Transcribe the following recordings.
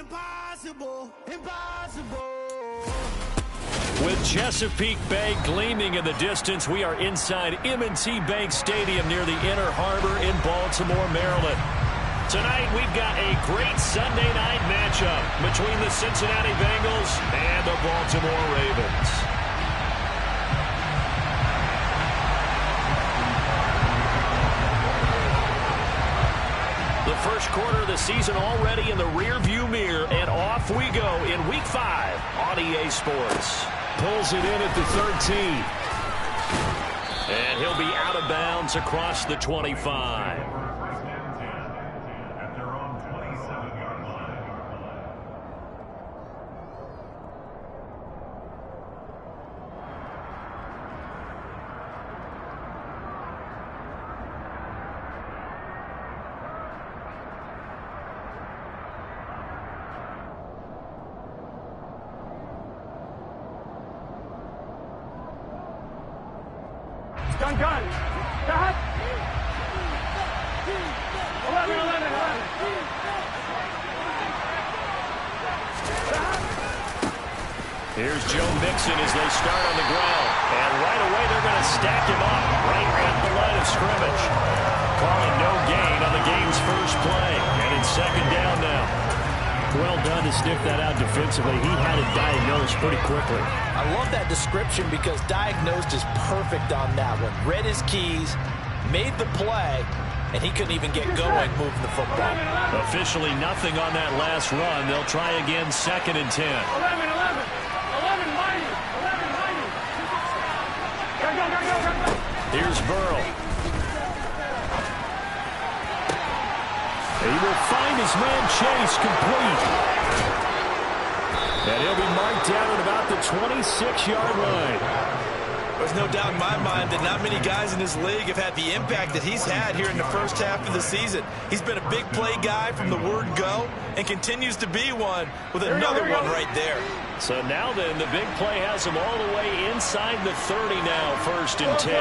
impossible, impossible. With Chesapeake Bay gleaming in the distance, we are inside M&T Bank Stadium near the Inner Harbor in Baltimore, Maryland. Tonight, we've got a great Sunday night matchup between the Cincinnati Bengals and the Baltimore Ravens. The first quarter of the season already in the rearview mirror, and off we go in Week 5 on EA Sports. Pulls it in at the 13. And he'll be out of bounds across the 25. Gun. Stop. 11. Here's Joe Mixon as they start on the ground. And right away they're going to stack him up right at the line of scrimmage. Calling no gain on the game's first play. And it's second down now. Well done to sniff that out defensively. He had it diagnosed pretty quickly. I love that description because diagnosed is perfect on that one. Read his keys, made the play, and he couldn't even get going moving the football. Officially nothing on that last run. They'll try again, second and 10. 11 minus. Go. Here's Burrow. He will find his man Chase complete. And he'll be marked down at about the 26-yard line. There's no doubt in my mind that not many guys in this league have had the impact that he's had here in the first half of the season. He's been a big play guy from the word go and continues to be one with another one right there. So now then, the big play has him all the way inside the 30 now, first and 10.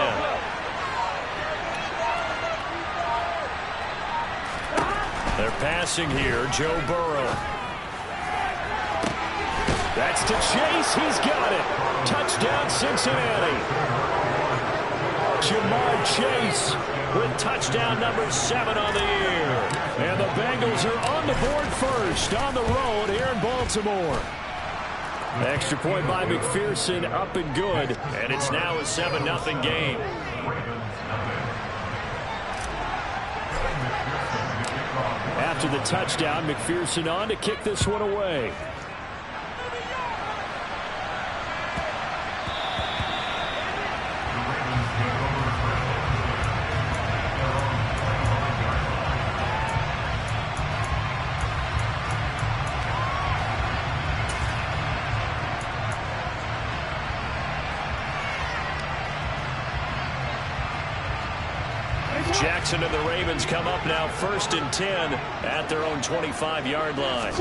They're passing here, Joe Burrow. That's to Chase. He's got it. Touchdown, Cincinnati. Jamar Chase with touchdown number 7 on the year. And the Bengals are on the board first on the road here in Baltimore. Extra point by McPherson, up and good. And it's now a 7-0 game. After the touchdown, McPherson on to kick this one away. Jackson and the Ravens come up now first and 10 at their own 25-yard line.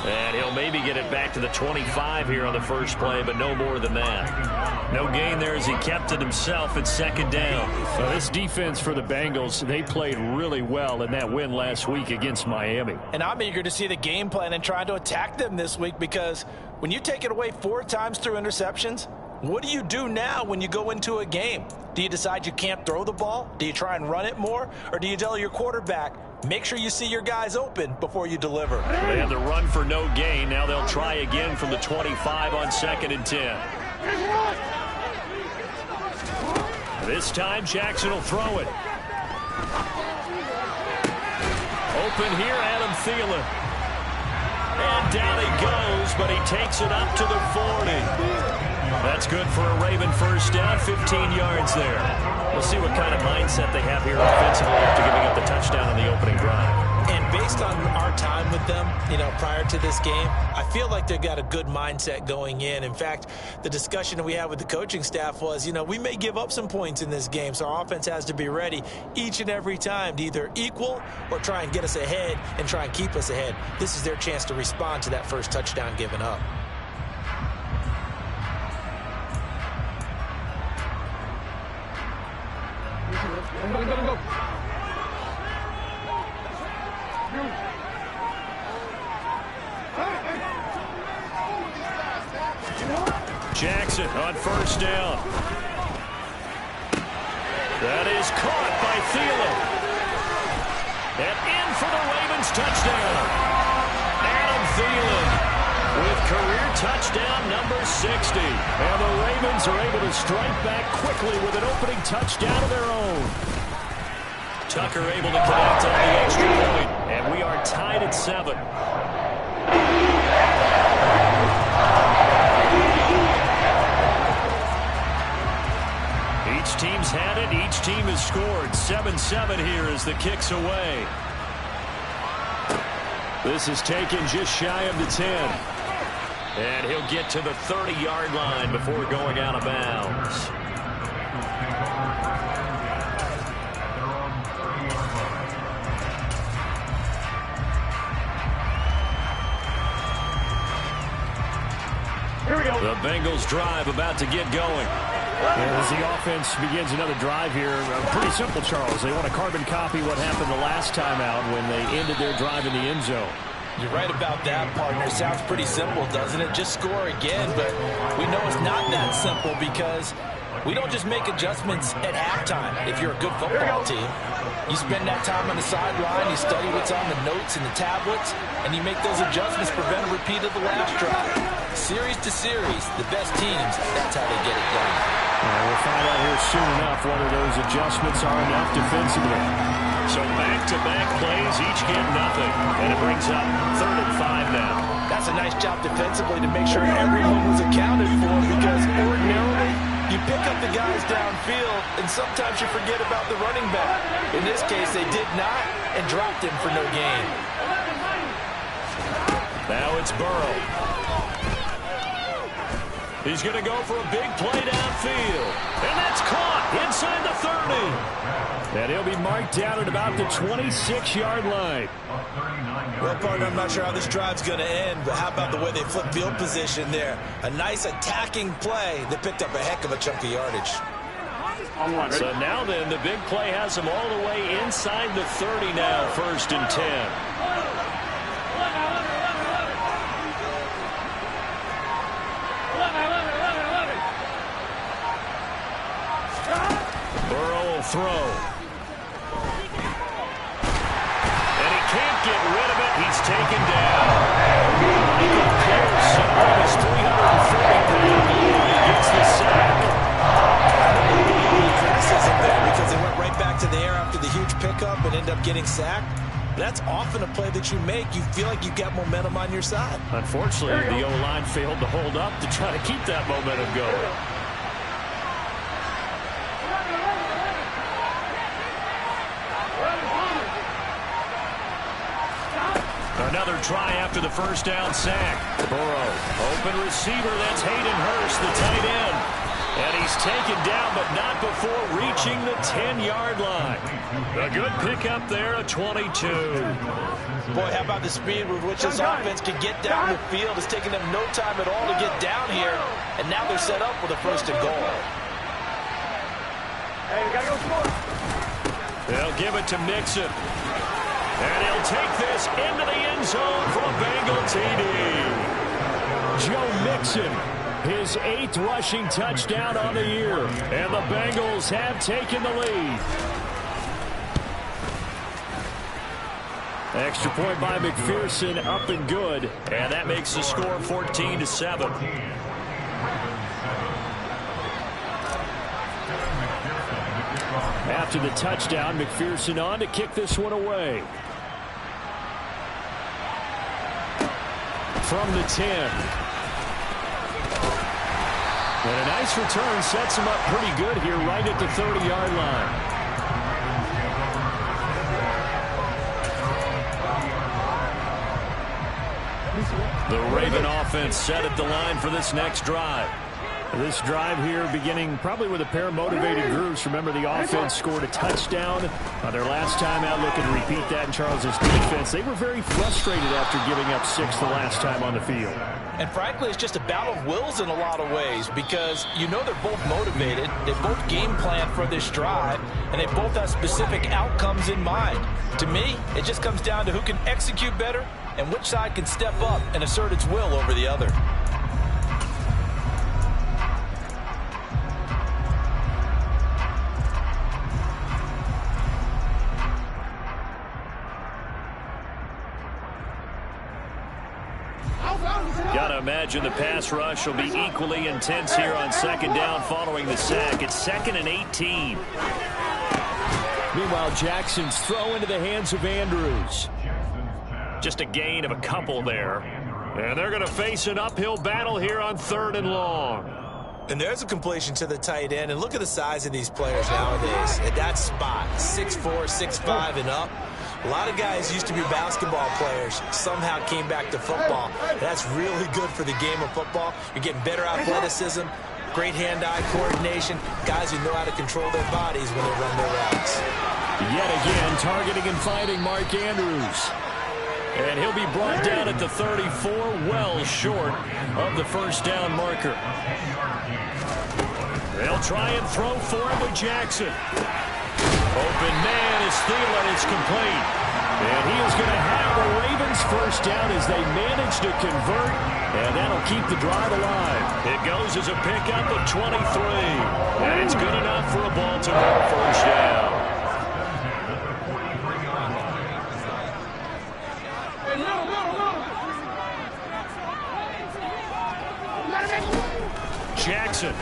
And he'll maybe get it back to the 25 here on the first play, but no more than that. No gain there as he kept it himself at second down. Well, this defense for the Bengals, they played really well in that win last week against Miami. And I'm eager to see the game plan and try to attack them this week because when you take it away 4 times through interceptions, what do you do now when you go into a game? Do you decide you can't throw the ball? Do you try and run it more? Or do you tell your quarterback, make sure you see your guys open before you deliver? They had the run for no gain. Now they'll try again from the 25 on second and 10. This time Jackson will throw it. Open here, Adam Thielen. And down he goes, but he takes it up to the 40. That's good for a Raven first down, 15 yards there. We'll see what kind of mindset they have here offensively after giving up the touchdown on the opening drive. And based on our time with them, prior to this game, I feel like they've got a good mindset going in. In fact, the discussion that we had with the coaching staff was, we may give up some points in this game, so our offense has to be ready each and every time to either equal or try and get us ahead and try and keep us ahead. This is their chance to respond to that first touchdown given up. Go. Jackson on first down. That is caught by Thielen. And in for the Ravens touchdown. Adam Thielen with career touchdown number 60. And the Ravens are able to strike back quickly with an opening touchdown of their own. Tucker able to connect on the extra point. And we are tied at 7. Each team's had it. Each team has scored. 7-7 here as the kick's away. This is taken just shy of the 10. And he'll get to the 30-yard line before going out of bounds. Here we go. The Bengals drive about to get going. As the offense begins another drive here, pretty simple, Charles. They want to carbon copy what happened the last time out when they ended their drive in the end zone. You're right about that, partner. Sounds pretty simple, doesn't it? Just score again, but we know it's not that simple because we don't just make adjustments at halftime if you're a good football team. You spend that time on the sideline, you study what's on the notes and the tablets, and you make those adjustments, prevent a repeat of the last drive. Series to series, the best teams, that's how they get it done. We'll find out here soon enough whether those adjustments are enough defensively. So back-to-back plays, each get nothing. And it brings up 3rd and 5 now. That's a nice job defensively to make sure everyone was accounted for because ordinarily you pick up the guys downfield and sometimes you forget about the running back. In this case, they did not and dropped him for no gain. Now it's Burrow. He's going to go for a big play downfield. And that's caught inside the 30. And he'll be marked down at about the 26-yard line. Well, partner, I'm not sure how this drive's going to end, but how about the way they flip field position there? A nice attacking play that picked up a heck of a chunk of yardage. So now then, the big play has them all the way inside the 30 now, 1st and 10. Burrow will throw. And he can't get rid of it. He's taken down. Michael Pierce on his 340 pound. He gets the sack. Criticism there because they went right back to the air after the huge pickup and end up getting sacked. That's often a play that you make. You feel like you've got momentum on your side. Unfortunately, the O-line failed to hold up to try to keep that momentum going. Another try after the first down sack. Burrow, open receiver, that's Hayden Hurst, the tight end. And he's taken down, but not before reaching the 10-yard line. A good pickup there, a 22. Boy, how about the speed with which this offense can get down the field? It's taken them no time at all to get down here, and now they're set up with a 1st and goal. Hey, we gotta go score. They'll give it to Mixon. And he'll take this into the end zone for a Bengal TD. Joe Mixon, his 8th rushing touchdown on the year. And the Bengals have taken the lead. Extra point by McPherson, up and good. And that makes the score 14-7. After the touchdown, McPherson on to kick this one away. From the 10. And a nice return sets him up pretty good here right at the 30-yard line. The Raven offense set at the line for this next drive. This drive here beginning probably with a pair of motivated groups. Remember, the offense scored a touchdown their last time out, looking to repeat that in Charles's defense. They were very frustrated after giving up 6 the last time on the field. And frankly, it's just a battle of wills in a lot of ways because you know they're both motivated. They both game plan for this drive. and they both have specific outcomes in mind. To me, it just comes down to who can execute better and which side can step up and assert its will over the other. Gotta imagine the pass rush will be equally intense here on second down following the sack. It's 2nd and 18. Meanwhile, Jackson's throw into the hands of Andrews. Just a gain of a couple there. And they're going to face an uphill battle here on 3rd and long. And there's a completion to the tight end. And look at the size of these players nowadays. At that spot, 6'4", 6'5", and up. A lot of guys used to be basketball players, somehow came back to football. That's really good for the game of football. You're getting better athleticism, great hand-eye coordination, guys who know how to control their bodies when they run their routes. Yet again, targeting and finding Mark Andrews. And he'll be brought down at the 34, well short of the first down marker. They'll try and throw for him with Jackson. Open man is Thielen. It's complete. And he is going to have the Ravens first down as they manage to convert. And that'll keep the drive alive. It goes as a pickup of 23. And it's good enough for a Baltimore first down. Jackson.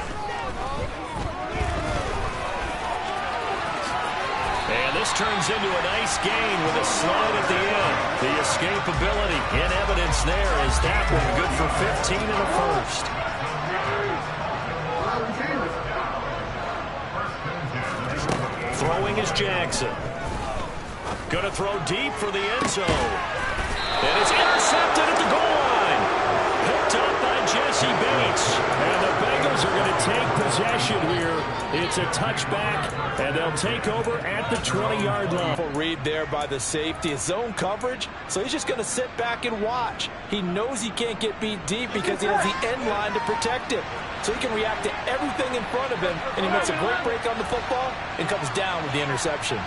And this turns into a nice gain with a slide at the end. The escapability in evidence there as that one good for 15 in the first. Throwing is Jackson. Going to throw deep for the end zone. And it's intercepted at the goal line. Picked up by Jesse Bates. And the Bengals are going to take possession here. It's a touchback, and they'll take over at the 20-yard line. Read there by the safety. It's zone coverage, so he's just going to sit back and watch. He knows he can't get beat deep because he has the end line to protect him. So he can react to everything in front of him, and he makes a great break on the football and comes down with the interception.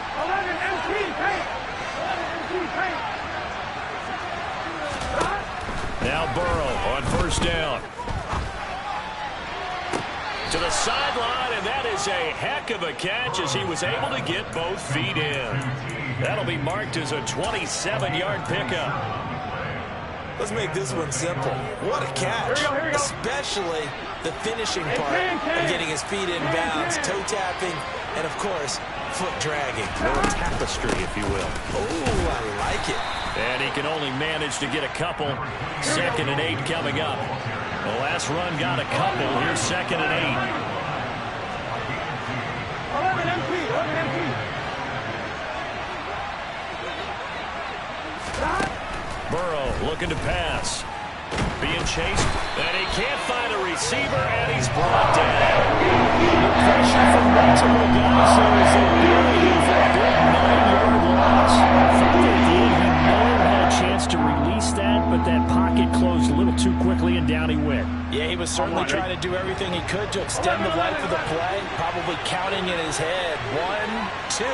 Now Burrow on first down. To the sideline, and that is a heck of a catch as he was able to get both feet in. That'll be marked as a 27-yard pickup. Let's make this one simple. What a catch, especially the finishing part of getting his feet in bounds, toe tapping, and of course, foot dragging. A little tapestry, if you will. Oh, I like it. And he can only manage to get a couple. 2nd and 8 coming up. The last run got a couple. Here's 2nd and 8. Burrow looking to pass. Being chased, and he can't find a receiver, and he's brought down. The pressure from multiple guys here as they bury him for a big 9-yard loss. I thought they did. He never had a chance to release that, but that pocket closed a little too quickly, and down he went. Yeah, he was certainly trying to do everything he could to extend the life of the play, probably counting in his head 1, 2,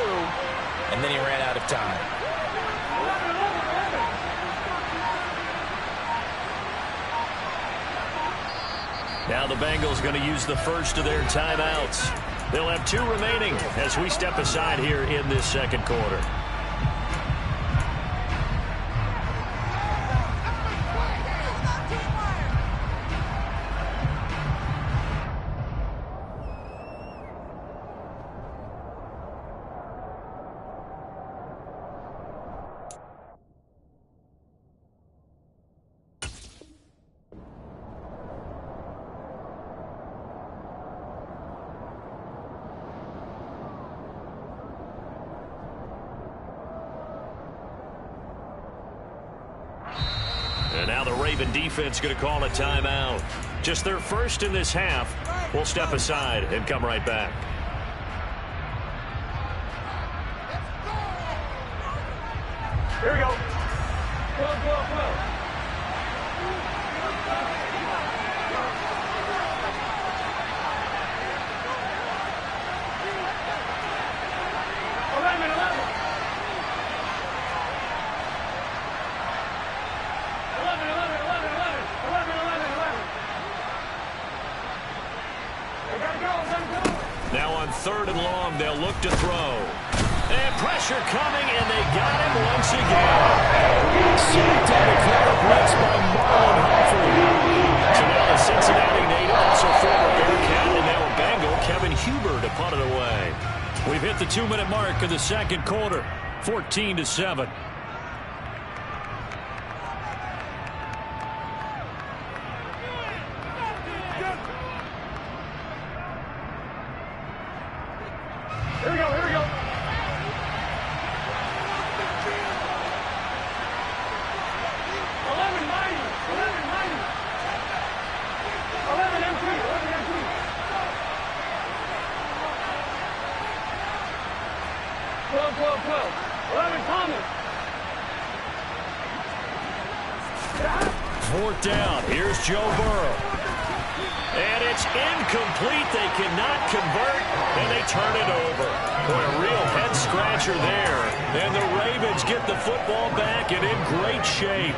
and then he ran out of time. Now the Bengals going to use the first of their timeouts. They'll have 2 remaining as we step aside here in this second quarter. And now the Raven defense going to call a timeout. Just their first in this half. We'll step aside and come right back. Here we go. Go. Now on 3rd and long, they'll look to throw. And pressure coming, and they got him once again. Sacked on the corner blitz by Marlon Humphrey. So now the Cincinnati native, also former Bearcat, and now a Bengal, Kevin Huber, to punt it away. We've hit the 2-minute mark of the second quarter, 14-7. Here we go, here we go. 1190, 11 MT, 11 MT. 12. 11 Thomas. 4th down. Here's Joe Burrow. And it's incomplete. They cannot convert, and they turn it over. Boy, a real head-scratcher there. And the Ravens get the football back and in great shape.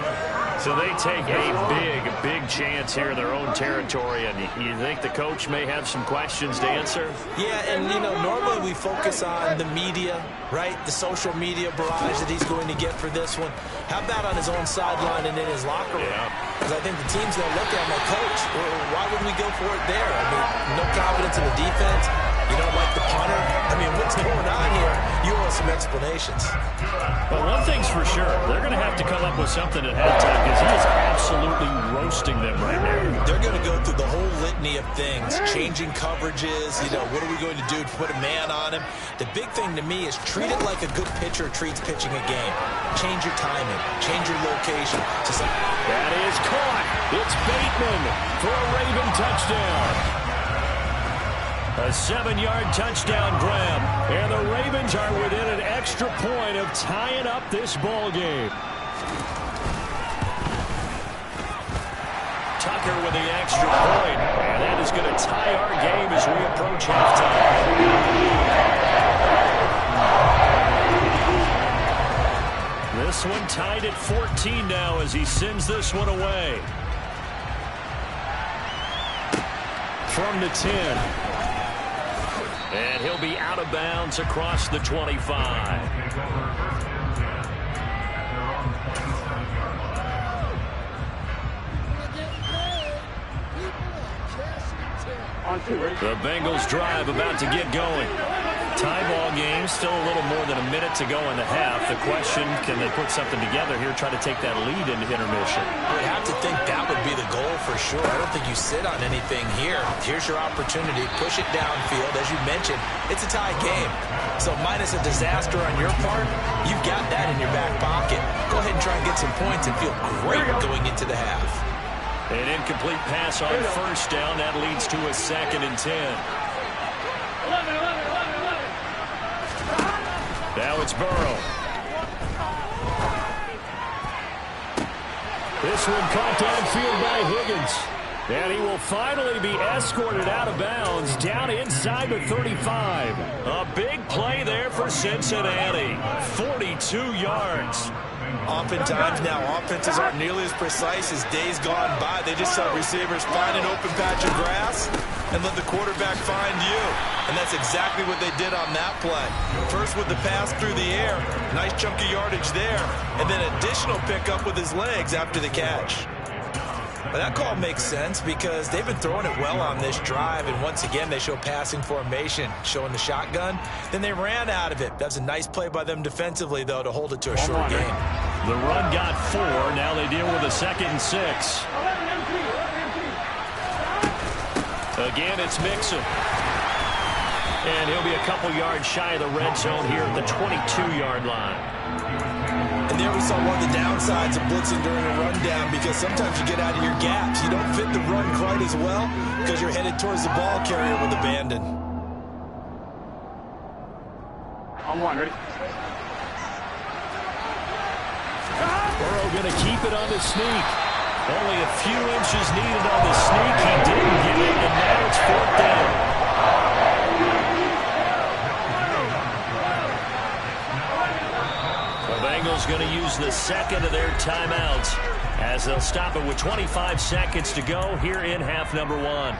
So they take a big chance here in their own territory. And you think the coach may have some questions to answer? Yeah, and, you know, normally we focus on the media, right? The social media barrage that he's going to get for this one. How about on his own sideline and in his locker room? Because I think the team's going to look at him like, Coach, why would we go for it there? I mean, no confidence in the defense. You don't like the punter? I mean, what's going on here? You owe us some explanations. Well, one thing's for sure. They're going to have to come up with something at halftime because he is absolutely roasting them right now. They're going to go through the whole litany of things, changing coverages, you know, what are we going to do to put a man on him? The big thing to me is treat it like a good pitcher treats pitching a game. Change your timing, change your location. That is caught. It's Bateman for a Raven touchdown. A 7-yard touchdown grab, and the Ravens are within an extra point of tying up this ball game. Tucker with the extra point, and that is going to tie our game as we approach halftime. This one tied at 14 now as he sends this one away. From the 10. And he'll be out of bounds across the 25. The Bengals drive about to get going. Tie ball game, still a little more than a minute to go in the half. The question, can they put something together here, try to take that lead into intermission? I would have to think that would be the goal for sure. I don't think you sit on anything here. Here's your opportunity. Push it downfield. As you mentioned, it's a tie game. So minus a disaster on your part, you've got that in your back pocket. Go ahead and try and get some points and feel great going into the half. An incomplete pass on 1st down. That leads to a 2nd and 10. 11. Now it's Burrow. This one caught downfield by Higgins. And he will finally be escorted out of bounds down inside the 35. A big play there for Cincinnati. 42 yards. Oftentimes now, offenses aren't nearly as precise as days gone by. They just saw receivers find an open patch of grass and let the quarterback find you. And that's exactly what they did on that play. First with the pass through the air, nice chunk of yardage there, and then additional pickup with his legs after the catch. But that call makes sense because they've been throwing it well on this drive, and once again they show passing formation, showing the shotgun. Then they ran out of it. That's a nice play by them defensively, though, to hold it to a short game. The run got 4. Now they deal with a 2nd and 6. Again, it's Mixon. And he'll be a couple yards shy of the red zone here at the 22-yard line. And there we saw one of the downsides of blitzing during a rundown, because sometimes you get out of your gaps. You don't fit the run quite as well because you're headed towards the ball carrier with abandon. On 1, ready? Burrow going to keep it on the sneak. Only a few inches needed on the sneak. He didn't get it, and now it's 4th down. The Bengals going to use the 2nd of their timeouts as they'll stop it with 25 seconds to go here in half number 1.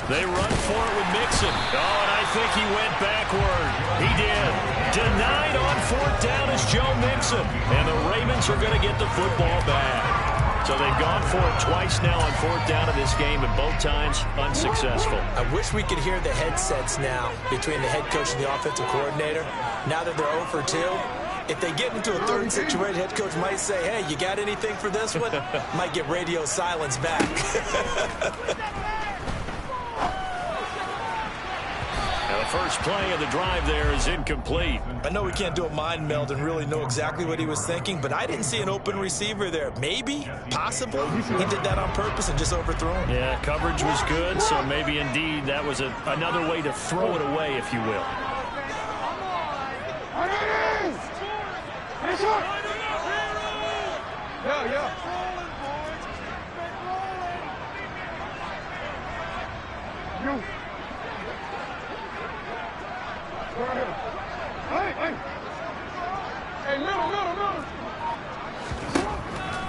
They run for it with Mixon. Oh, and I think he went backward. He did. Denied on fourth down is Joe Mixon. And the Ravens are going to get the football back. So they've gone for it twice now on fourth down in this game, and both times unsuccessful. I wish we could hear the headsets now between the head coach and the offensive coordinator. Now that they're 0 for 2, if they get into a third situation, head coach might say, hey, you got anything for this one? Might get radio silence back. Now the first play of the drive there is incomplete. I know we can't do a mind meld and really know exactly what he was thinking, but I didn't see an open receiver there. Maybe, possibly, he did that on purpose and just overthrew him. Yeah, coverage was good, so maybe indeed that was another way to throw it away, if you will.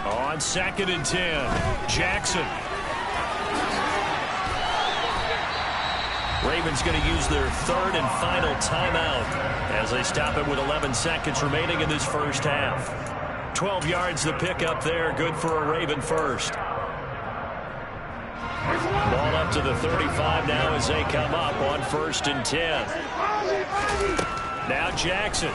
On 2nd and 10, Jackson. Ravens going to use their third and final timeout as they stop it with 11 seconds remaining in this first half. 12 yards to pick up there, good for a Raven first. Ball up to the 35 now as they come up on 1st and 10. Now Jackson.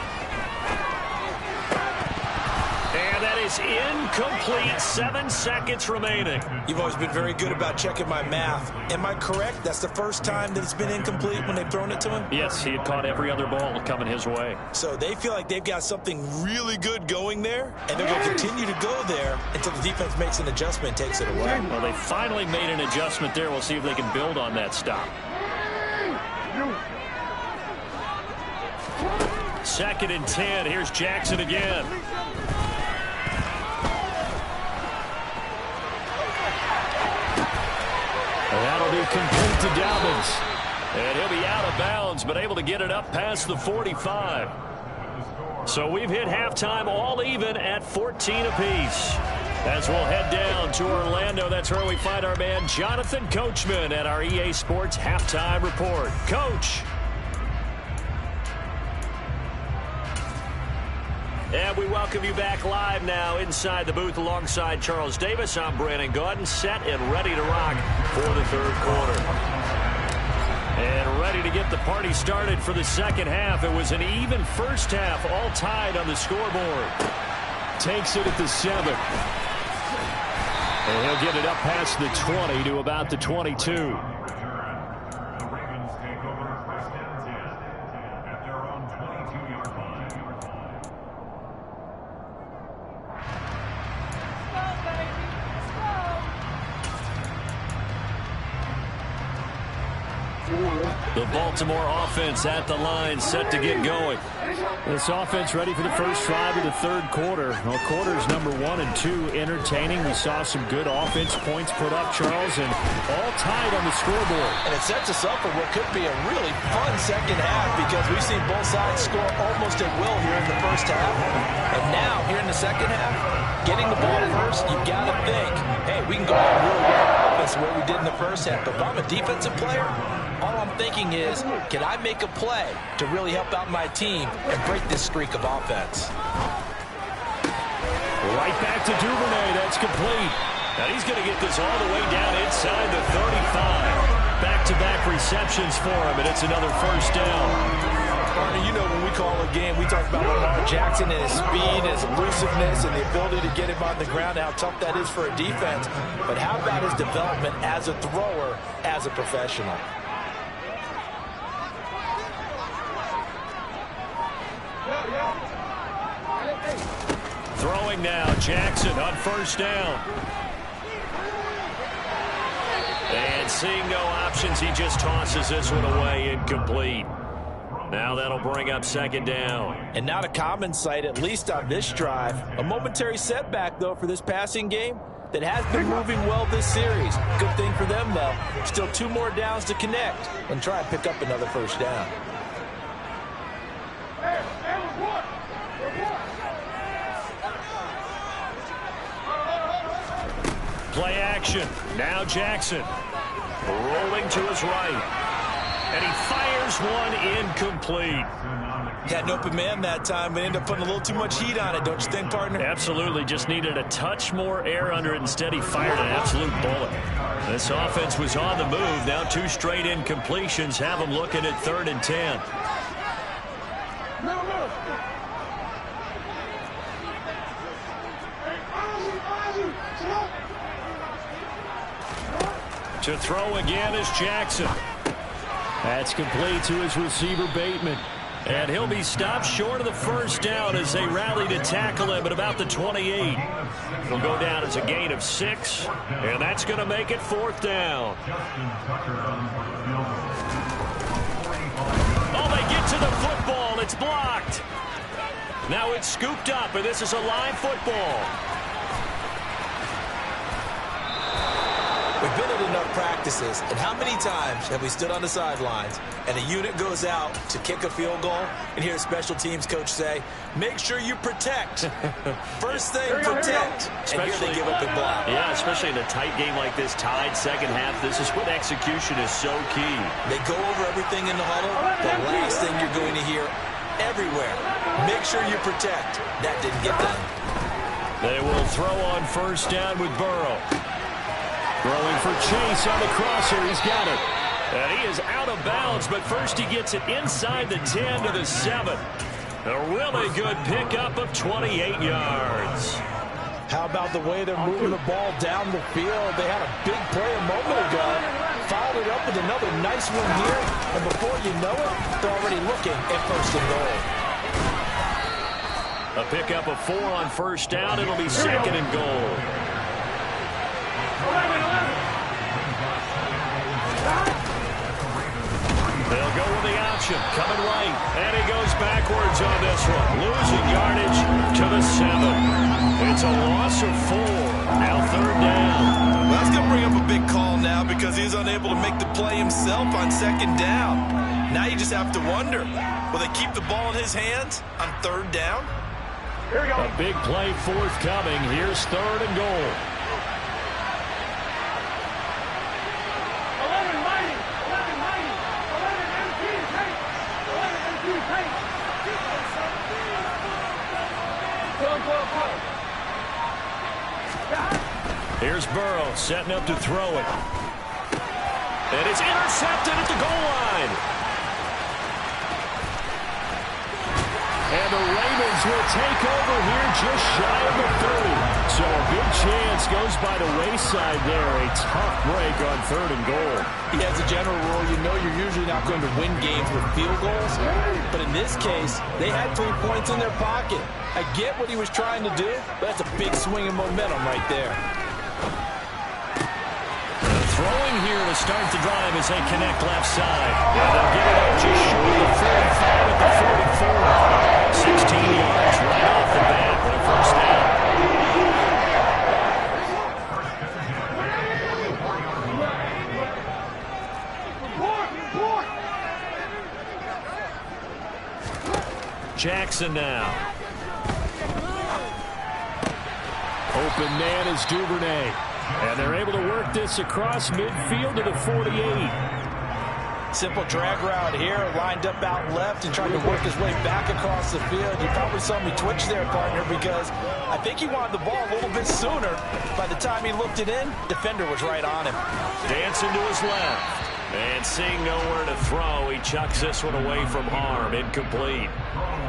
And that is incomplete. 7 seconds remaining. You've always been very good about checking my math. Am I correct? That's the first time that it's been incomplete when they've thrown it to him? Yes, he had caught every other ball coming his way. So they feel like they've got something really good going there, and they're going to continue to go there until the defense makes an adjustment and takes it away. Well, they finally made an adjustment there. We'll see if they can build on that stop. 2nd and 10. Here's Jackson again. That'll be complete to Dobbins. And he'll be out of bounds, but able to get it up past the 45. So we've hit halftime all even at 14 apiece. As we'll head down to Orlando, that's where we find our man Jonathan Coachman at our EA Sports Halftime Report. Coach. And we welcome you back live now inside the booth alongside Charles Davis. I'm Brandon Gaudin, set and ready to rock for the third quarter. And ready to get the party started for the second half. It was an even first half, all tied on the scoreboard. Takes it at the 7. And he'll get it up past the 20 to about the 22. The Baltimore offense at the line, set to get going. This offense ready for the first drive of the third quarter. Well, quarters number 1 and 2 entertaining. We saw some good offense points put up, Charles, and all tied on the scoreboard. And it sets us up for what could be a really fun second half because we've seen both sides score almost at will here in the first half. And now, here in the second half, getting the ball first, you've got to think, hey, we can go out and really run offense the way we did in the first half. But if I'm a defensive player, all I'm thinking is, can I make a play to really help out my team and break this streak of offense? Right back to Duvernay. That's complete. Now he's going to get this all the way down inside the 35. Back-to-back receptions for him, and it's another first down. Arnie, you know when we call a game, we talk about Lamar Jackson and his speed, his elusiveness, and the ability to get him on the ground, how tough that is for a defense. But how about his development as a thrower, as a professional? Throwing now, Jackson on first down. And seeing no options, he just tosses this one away, incomplete. Now that'll bring up second down. And not a common sight, at least on this drive. A momentary setback, though, for this passing game that has been moving well this series. Good thing for them, though. Still 2 more downs to connect and try and pick up another first down. Play action. Now Jackson. Rolling to his right. And he fires one incomplete. Had an open man that time, but ended up putting a little too much heat on it, don't you think, partner? Absolutely. Just needed a touch more air under it. Instead, he fired an absolute bullet. This offense was on the move. Now 2 straight incompletions have them looking at 3rd and 10. To throw again is Jackson. That's complete to his receiver, Bateman. And he'll be stopped short of the first down as they rally to tackle him at about the 28. It'll go down as a gain of 6, and that's going to make it 4th down. Oh, they get to the football. It's blocked. Now it's scooped up, and this is a live football. We've been at enough practices, and how many times have we stood on the sidelines and a unit goes out to kick a field goal and hear a special teams coach say, make sure you protect. First thing, protect. And here they give up a block. Yeah, especially in a tight game like this, tied second half. This is when execution is so key. They go over everything in the huddle. The last thing you're going to hear everywhere, make sure you protect. That didn't get done. They will throw on first down with Burrow. Throwing for Chase on the crosser. He's got it. And he is out of bounds, but first he gets it inside the 10 to the 7. A really good pickup of 28 yards. How about the way they're moving the ball down the field? They had a big play a moment ago. Followed it up with another nice one here. And before you know it, they're already looking at 1st and goal. A pickup of 4 on first down. It'll be 2nd and goal. They'll go with the option, coming right, and he goes backwards on this one, losing yardage to the 7. It's a loss of 4. Now 3rd down. Well, that's going to bring up a big call now because he's unable to make the play himself on 2nd down. Now you just have to wonder, will they keep the ball in his hands on 3rd down? Here we go. A big play forthcoming. Here's 3rd and goal. 11 mighty. 11 mighty. 11 MT tank. 11 MT tank. 12. Here's Burrow setting up to throw it. And it's intercepted at the goal line. And the Ravens will take over here just shy of the 30. So a big chance goes by the wayside there. A tough break on 3rd and goal. As a general rule, you know you're usually not going to win games with field goals. But in this case, they had 3 points in their pocket. I get what he was trying to do, but that's a big swing of momentum right there. Throwing here to start the drive as they connect left side. And they'll get it up just short of the 45 at the 44. 16 yards right off the bat for the first down. Jackson now. Open man is Duvernay. And they're able to work this across midfield to the 48. Simple drag route here, lined up out left and trying to work his way back across the field. You probably saw me twitch there, partner, because I think he wanted the ball a little bit sooner. By the time he looked it in, defender was right on him. Dancing to his left. And seeing nowhere to throw, he chucks this one away from harm. Incomplete.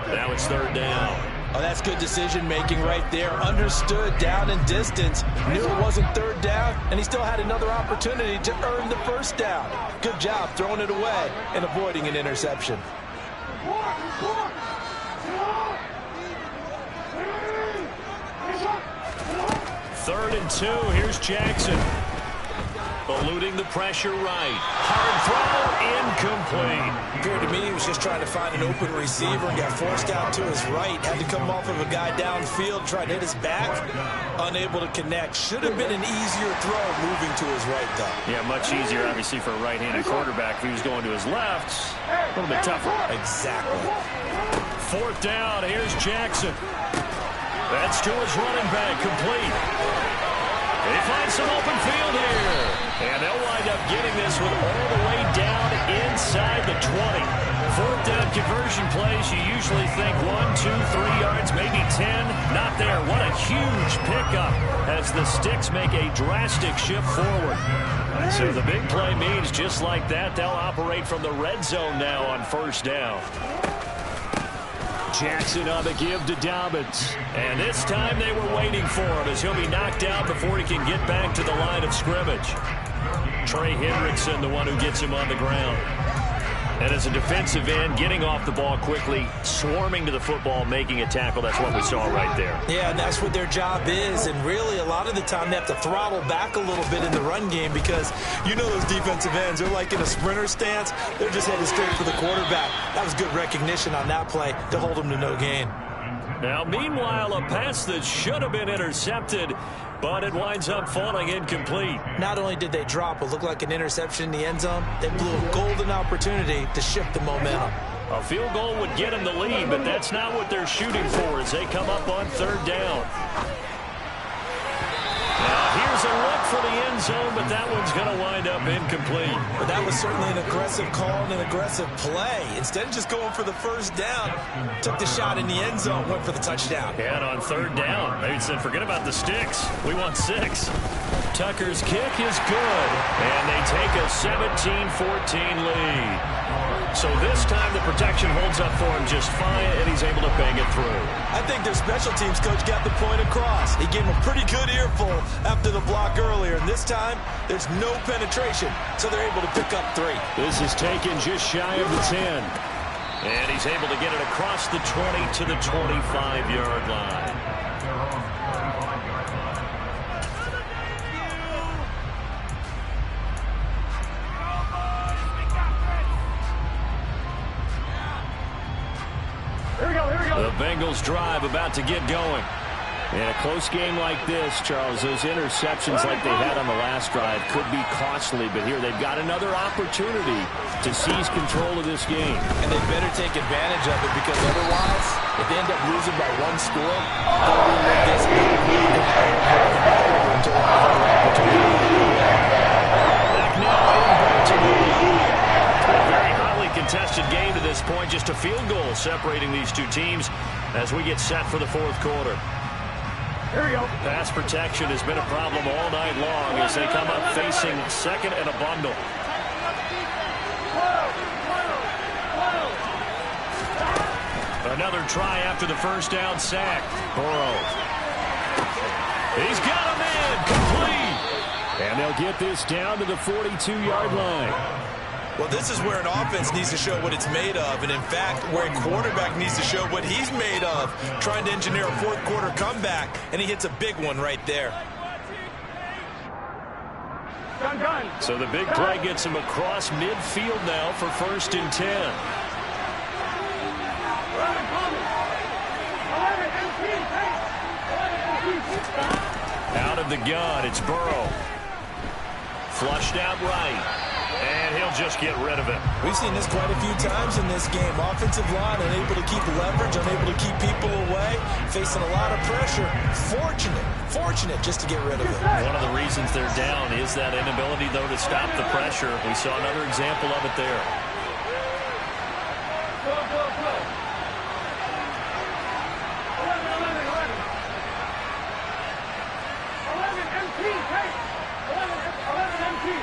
Now it's 3rd down. Oh, that's good decision-making right there. Understood down and distance. Knew it wasn't 3rd down, and he still had another opportunity to earn the 1st down. Good job throwing it away and avoiding an interception. 3rd and 2. Here's Jackson. Eluding the pressure right. Hard throw, incomplete. Appeared to me he was just trying to find an open receiver and got forced out to his right. Had to come off of a guy downfield, tried to hit his back. Unable to connect. Should have been an easier throw moving to his right, though. Yeah, much easier, obviously, for a right-handed quarterback. If he was going to his left, a little bit tougher. Exactly. 4th down, here's Jackson. That's to his running back, complete. He finds some open field here. And they'll wind up beginning this one all the way down inside the 20. Fourth down conversion plays, you usually think 1, 2, 3 yards, maybe 10. Not there. What a huge pickup as the Sticks make a drastic shift forward. So the big play means just like that, they'll operate from the red zone now on first down. Jackson on the give to Dobbins. And this time they were waiting for him as he'll be knocked out before he can get back to the line of scrimmage. Trey Hendrickson, the one who gets him on the ground. And as a defensive end, getting off the ball quickly, swarming to the football, making a tackle, that's what we saw right there. Yeah, and that's what their job is. And really, a lot of the time, they have to throttle back a little bit in the run game because you know those defensive ends, they're like in a sprinter stance. They're just headed straight for the quarterback. That was good recognition on that play to hold them to no gain. Now, meanwhile, a pass that should have been intercepted, but it winds up falling incomplete. Not only did they drop what looked like an interception in the end zone, they blew a golden opportunity to shift the momentum. A field goal would get them the lead, but that's not what they're shooting for as they come up on third down. Now, here's a look for the end zone, but that one's going to wind up incomplete. But that was certainly an aggressive call and an aggressive play. Instead of just going for the first down, took the shot in the end zone, went for the touchdown. And on third down, they said, forget about the Sticks. We want 6. Tucker's kick is good, and they take a 17-14 lead. So this time the protection holds up for him just fine, and he's able to bang it through. I think their special teams coach got the point across. He gave him a pretty good earful after the block earlier, and this time there's no penetration, so they're able to pick up 3. This is taken just shy of the 10. And he's able to get it across the 20 to the 25-yard line. The Bengals drive about to get going. In a close game like this, Charles, those interceptions like they had on the last drive could be costly, but here they've got another opportunity to seize control of this game. And they better take advantage of it because otherwise, if they end up losing by 1 score, they'll relive this until they have another opportunity. Back now in Baltimore. A very hotly contested game to this point. Just a field goal separating these two teams as we get set for the fourth quarter. Here we go. Pass protection has been a problem all night long as they come up facing second and a bundle. Another try after the first down sack. Burrow. He's got him in. Complete. And they'll get this down to the 42-yard line. Well, this is where an offense needs to show what it's made of, and in fact, where a quarterback needs to show what he's made of, trying to engineer a fourth-quarter comeback, and he hits a big one right there. Gun. So the big play gets him across midfield now for 1st and 10. 11 coming. 11 empty. 11 empty. Out of the gun, it's Burrow. Flushed out right. And he'll just get rid of it. We've seen this quite a few times in this game. Offensive line unable to keep leverage, unable to keep people away, facing a lot of pressure. Fortunate just to get rid of it. One of the reasons they're down is that inability, though, to stop the pressure. We saw another example of it there. Go. 11 empty. 11 empty.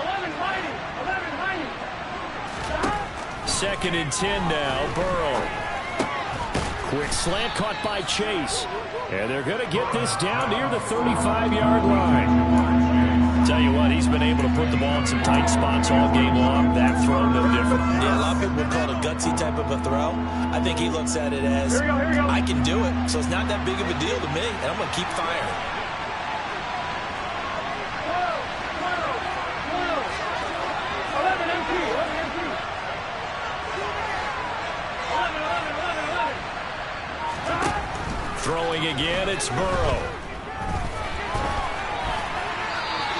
11 mighty. 11 mighty. 2nd and 10 now. Burrow. Quick slant caught by Chase. And they're going to get this down near the 35-yard line. Tell you what, he's been able to put the ball in some tight spots all game long. That throw, no different. Yeah, a lot of people would call it a gutsy type of a throw. I think he looks at it as, I can do it, so it's not that big of a deal to me, and I'm going to keep firing. Throwing again, it's Burrow.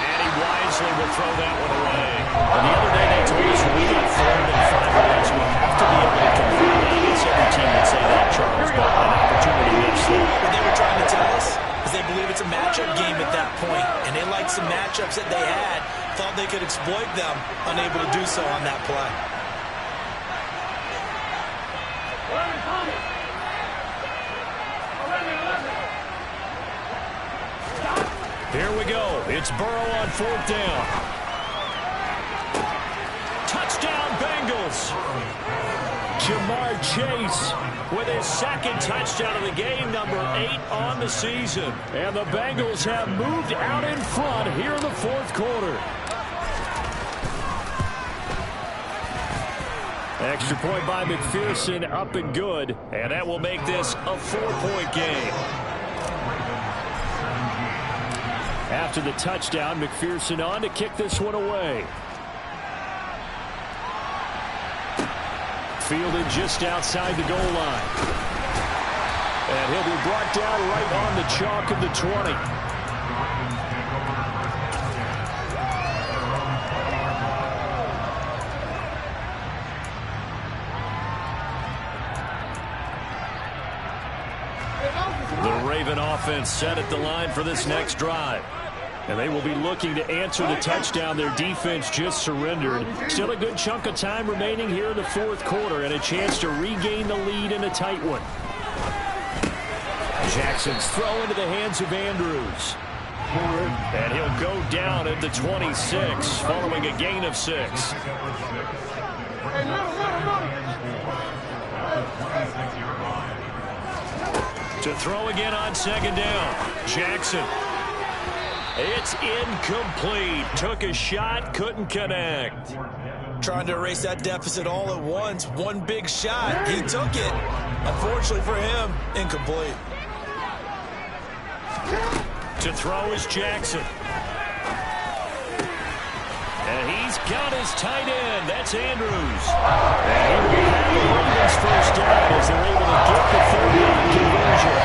And he wisely will throw that one away. And the other day they told us when we got 3rd and 5 guys, we have to be able to convert. I guess every team would say that, Charles, but an opportunity missed there. What they were trying to tell us is they believe it's a matchup game at that point, and they liked some matchups that they had, thought they could exploit them, unable to do so on that play. Here we go. It's Burrow on 4th down. Touchdown, Bengals. Jamar Chase with his 2nd touchdown of the game, number 8 on the season. And the Bengals have moved out in front here in the 4th quarter. Extra point by McPherson, up and good. And that will make this a 4-point game. After the touchdown, McPherson on to kick this one away. Fielded just outside the goal line. And he'll be brought down right on the chalk of the 20. The Raven offense set at the line for this next drive. And they will be looking to answer the touchdown their defense just surrendered. Still a good chunk of time remaining here in the 4th quarter and a chance to regain the lead in a tight one. Jackson's throw into the hands of Andrews. And he'll go down at the 26 following a gain of 6. To throw again on 2nd down. Jackson. It's incomplete. Took a shot, couldn't connect. Trying to erase that deficit all at once. One big shot. He took it. Unfortunately for him, incomplete. To throw is Jackson. And he's got his tight end. That's Andrews. And he will have the Ravens first down as they're able to get the 3rd-down conversion.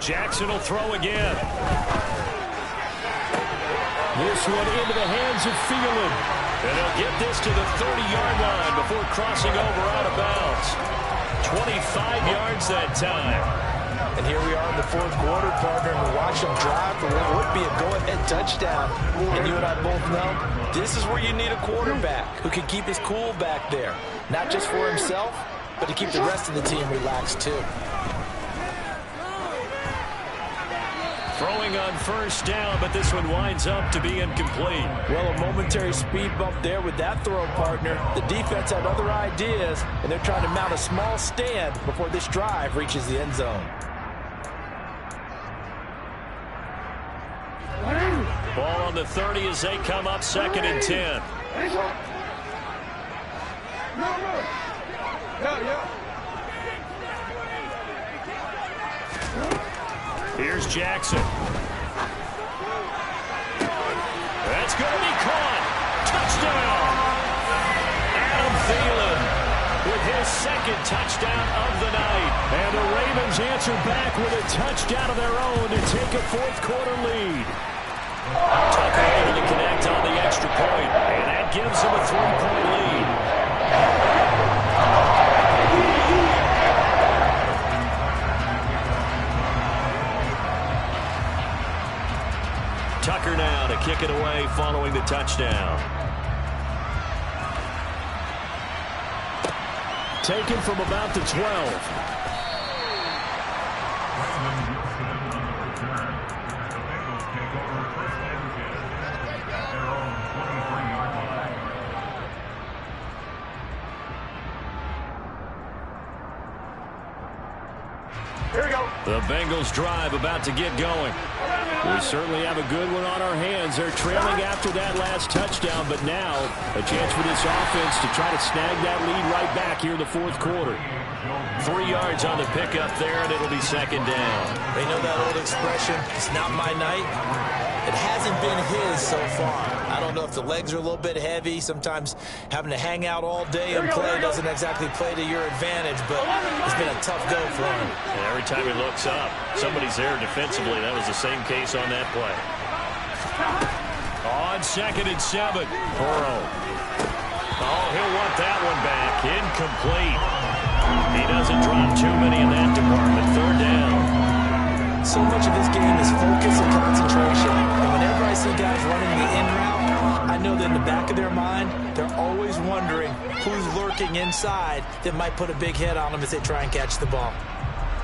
Jackson will throw again. This one into the hands of Thielen. And he'll get this to the 30-yard line before crossing over out of bounds. 25 yards that time. And here we are in the 4th quarter, partner, and we watch them drive for what would be a go-ahead touchdown. And you and I both know this is where you need a quarterback who can keep his cool back there. Not just for himself, but to keep the rest of the team relaxed too. Throwing on 1st down, but this one winds up to be incomplete. Well, a momentary speed bump there with that throw, partner. The defense had other ideas, and they're trying to mount a small stand before this drive reaches the end zone. Ball on the 30 as they come up 2nd and 10. Here's Jackson. That's going to be caught. Touchdown. Adam Thielen with his 2nd touchdown of the night. And the Ravens answer back with a touchdown of their own to take a 4th quarter lead. Tucker able to connect on the extra point, and that gives them a 3-point lead. Tucker now to kick it away following the touchdown. Taken from about the 12. Here we go. The Bengals drive about to get going. We certainly have a good one on our hands. They're trailing after that last touchdown, but now a chance for this offense to try to snag that lead right back here in the 4th quarter. 3 yards on the pickup there, and it'll be 2nd down. They know that old expression, it's not my night. It hasn't been his so far. I don't know if the legs are a little bit heavy. Sometimes having to hang out all day and play doesn't exactly play to your advantage, but it's been a tough go for him. And every time he looks up, somebody's there defensively. That was the same case on that play. on 2nd and 7. Burrow. Oh, he'll want that one back. Incomplete. He doesn't drop too many in that department. 3rd down. So much of this game is focus and concentration. And whenever I see guys running the in route, I know that in the back of their mind, they're always wondering who's lurking inside that might put a big hit on them as they try and catch the ball.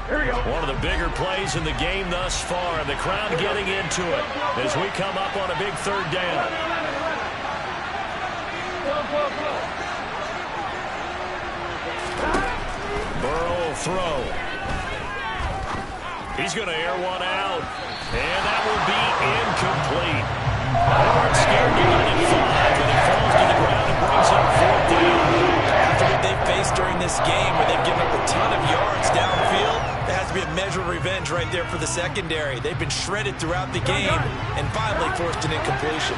One of the bigger plays in the game thus far. The crowd getting into it as we come up on a big 3rd down. Burrow will throw. He's going to air one out. And that will be incomplete. They weren't scared to let it fly, but it falls to the ground and brings up 4th down. After what they've faced during this game where they've given up a ton of yards downfield, there has to be a measure of revenge right there for the secondary. They've been shredded throughout the game and finally forced an incompletion.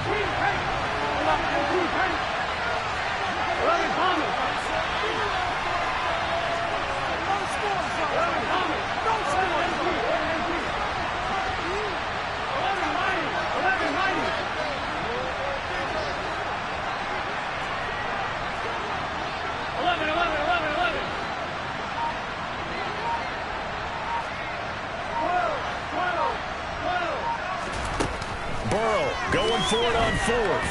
Going for it on 4th.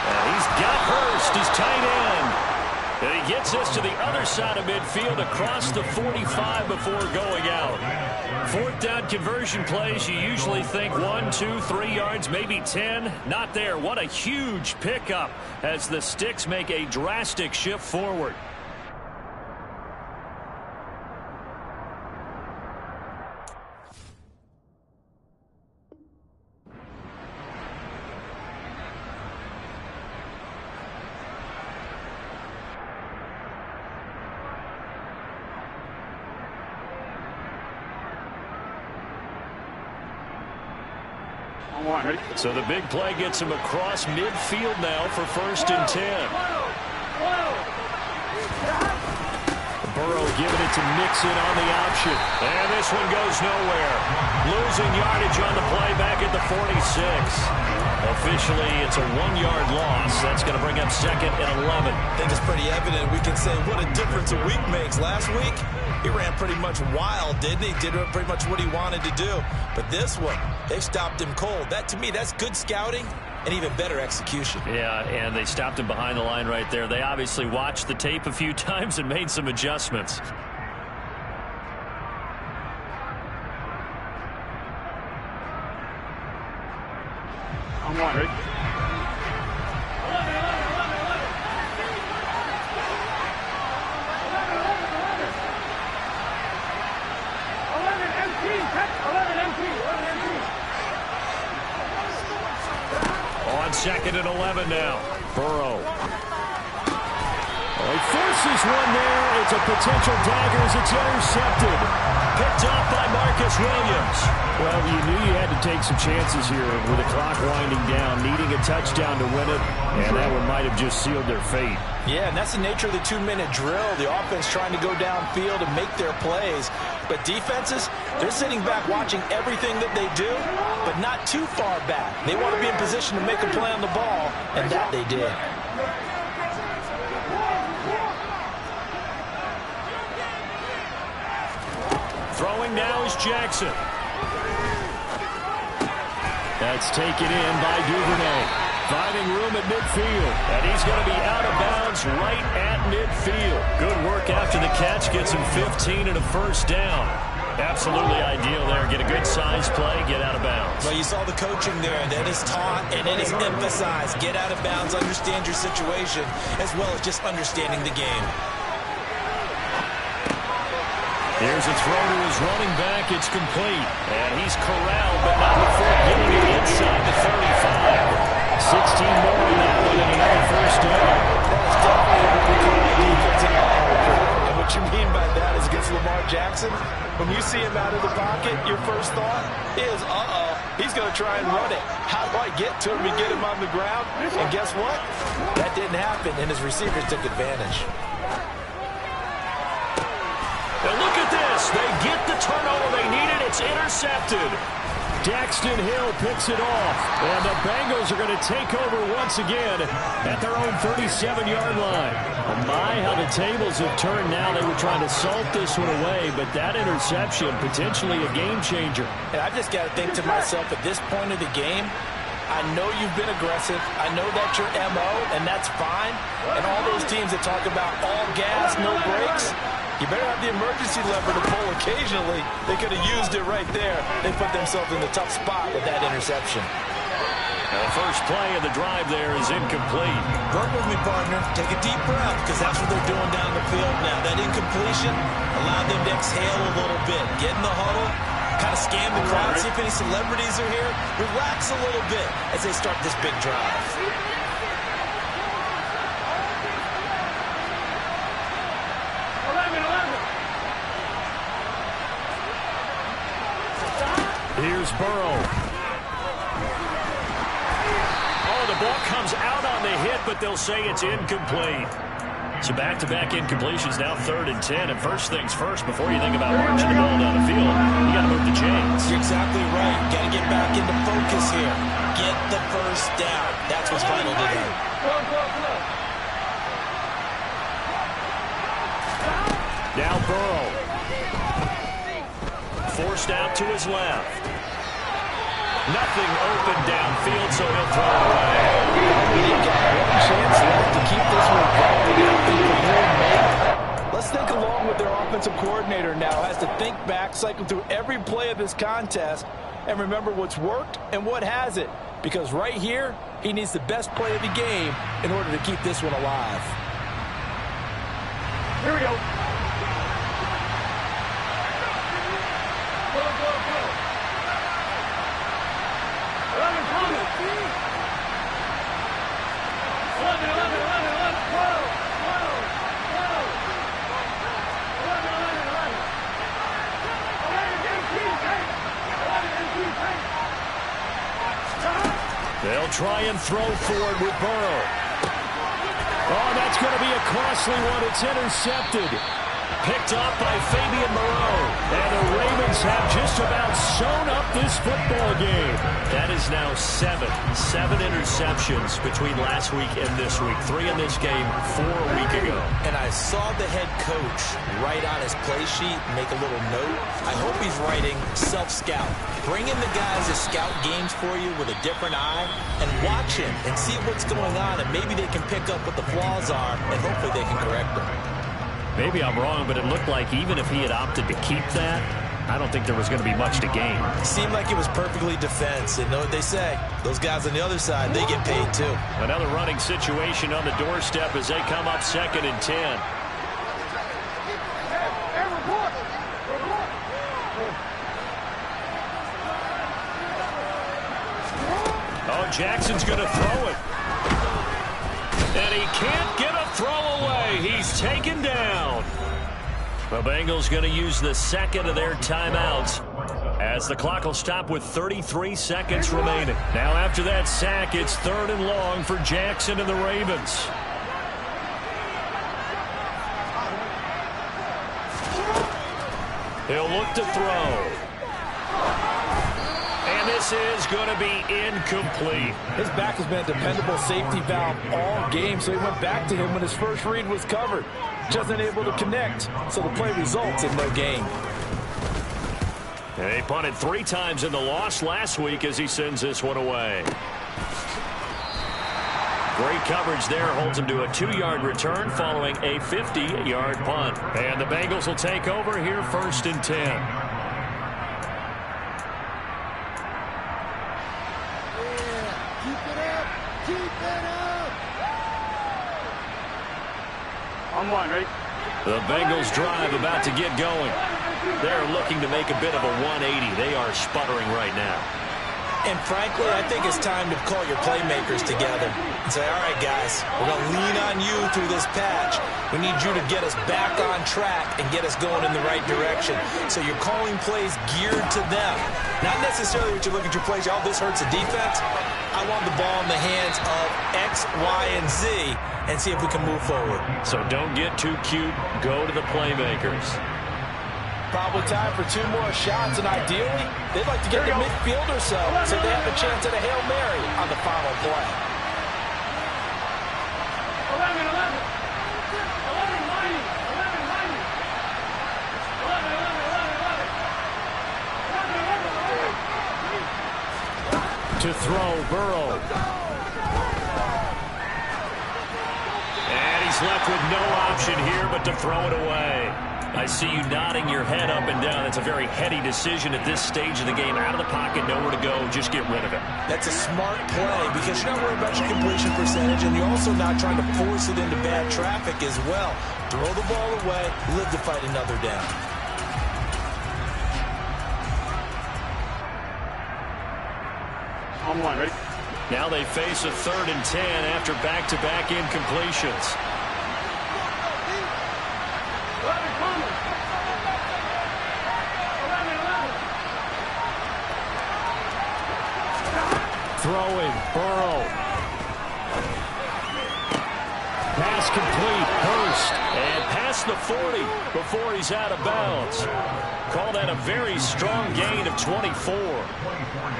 And he's got Hurst, his tight end. And he gets us to the other side of midfield across the 45 before going out. 4th down conversion plays, you usually think 1, 2, 3 yards, maybe 10. Not there. What a huge pickup as the Sticks make a drastic shift forward. So the big play gets him across midfield now for 1st and 10. Burrow giving it to Mixon on the option. And this one goes nowhere. Losing yardage on the play back at the 46. Officially, it's a 1-yard loss. That's going to bring up 2nd and 11. I think it's pretty evident. We can say what a difference a week makes. Last week, he ran pretty much wild, didn't he? Did pretty much what he wanted to do. But this one, they stopped him cold. That, to me, that's good scouting and even better execution. Yeah, and they stopped him behind the line right there. They obviously watched the tape a few times and made some adjustments. On 1, ready? On 2nd and 11 now. Burrow. Well, he forces one there. It's a potential dagger as it's intercepted. Picked up by Marcus Williams. Well, you knew you had to take some chances here with the clock winding down, needing a touchdown to win it, and that one might have just sealed their fate. Yeah, and that's the nature of the 2-minute drill. The offense trying to go downfield and make their plays. But defenses, they're sitting back watching everything that they do, but not too far back. They want to be in position to make a play on the ball, and that they did. Throwing now is Jackson. That's taken in by Duvernay. Finding room at midfield. And he's going to be out of bounds right at midfield. Good work after the catch. Gets him 15 and a 1st down. Absolutely ideal there. Get a good size play, get out of bounds. Well, you saw the coaching there. That is taught and it is emphasized. Get out of bounds, understand your situation, as well as just understanding the game. Here's a throw to his running back. It's complete. And he's corralled, but not before getting it inside the 35. 16 more in that one and another 1st down. That is definitely what we call the defensive power. And what you mean by that is against Lamar Jackson, when you see him out of the pocket, your first thought is, he's going to try and run it. How do I get to him and get him on the ground? And guess what? That didn't happen, and his receivers took advantage. And look at this. They get the turnover they needed. It's intercepted. Daxton Hill picks it off. And the Bengals are going to take over once again at their own 37-yard line. Oh my, how the tables have turned now. They were trying to salt this one away, but that interception, potentially a game changer. And I just got to think to myself, at this point of the game, I know you've been aggressive. I know that's your MO, and that's fine. And all those teams that talk about all gas, no brakes, you better have the emergency lever to pull occasionally. They could have used it right there. They put themselves in the tough spot with that interception. The first play of the drive there is incomplete. Work with me, partner. Take a deep breath, because that's what they're doing down the field now. That incompletion allowed them to exhale a little bit. Get in the huddle, kind of scan the crowd, see if any celebrities are here. Relax a little bit as they start this big drive. Here's Burrow. Oh, the ball comes out on the hit, but they'll say it's incomplete. So back-to-back incompletions, now 3rd and 10. And first things first, before you think about marching the ball down the field, you got to move the chains. You're exactly right. Got to get back into focus here. Get the first down. That's what's vital today. Now Burrow. Forced out to his left. Nothing open downfield, so he'll throw it away. They've got one chance left to keep this one going. Let's think along with their offensive coordinator now. Has to think back, cycle through every play of this contest, and remember what's worked and what hasn't. Because right here, he needs the best play of the game in order to keep this one alive. Here we go. Go, go, go. 11, 12. They'll try and throw forward with Burrow. Oh, that's going to be a costly one. It's intercepted. Picked off by Fabian Moreau. And the Ravens have just about sewn up this football game. That is now 7 interceptions between last week and this week. 3 in this game, 4 a week ago. And I saw the head coach write on his play sheet, make a little note. I hope he's writing self-scout. Bring in the guys that scout games for you with a different eye and watch him and see what's going on, and maybe they can pick up what the flaws are, and hopefully they can correct them. Maybe I'm wrong, but it looked like even if he had opted to keep that, I don't think there was going to be much to gain. It seemed like it was perfectly defense. And know what they say? Those guys on the other side, they get paid too. Another running situation on the doorstep as they come up 2nd and 10. Oh, Jackson's going to throw it. And he can't get a throw away. He's taken down. The Bengals going to use the second of their timeouts as the clock will stop with 33 seconds remaining. Now after that sack, it's 3rd and long for Jackson and the Ravens. He'll look to throw. And this is going to be incomplete. His back has been a dependable safety valve all game, so he went back to him when his first read was covered. Just unable to connect, so the play results in no gain. They punted 3 times in the loss last week as he sends this one away. Great coverage there, holds him to a 2-yard return following a 50-yard punt. And the Bengals will take over here 1st and 10. On one, ready? The Bengals drive about to get going. They're looking to make a bit of a 180. They are sputtering right now. And frankly, I think it's time to call your playmakers together and say, all right, guys, we're going to lean on you through this patch. We need you to get us back on track and get us going in the right direction. So you're calling plays geared to them. Not necessarily what you look at your plays, oh, this hurts the defense. I want the ball in the hands of X, Y, and Z and see if we can move forward. So don't get too cute. Go to the playmakers. Probably time for 2 more shots, and ideally, they'd like to get the midfield or so they have a chance at a Hail Mary on the final play. 11, 11. 11, 90. 11, 90. 11, 11, 11. 11, 11, 11. To throw, Burrow. And he's left with no option here but to throw it away. I see you nodding your head up and down. That's a very heady decision at this stage of the game. Out of the pocket, nowhere to go, just get rid of it. That's a smart play because you're not worried about your completion percentage, and you're also not trying to force it into bad traffic as well. Throw the ball away, live to fight another down. On one, ready? Now they face a 3rd and 10 after back-to-back incompletions. 11, coming. 11, 11. Throwing, Burrow. Pass complete, Hurst. And past the 40 before he's out of bounds. Call that a very strong gain of 24.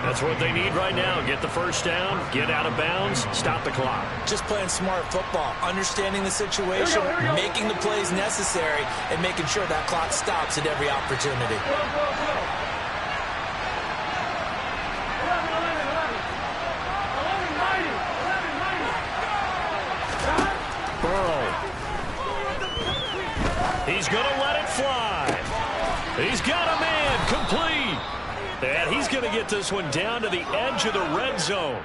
That's what they need right now. Get the first down, get out of bounds, stop the clock. Just playing smart football, understanding the situation, making the plays necessary, and making sure that clock stops at every opportunity. 11, 11, 11. 11, 90. He's going to let it fly. He's got a man complete. And he's going to get this one down to the edge of the red zone.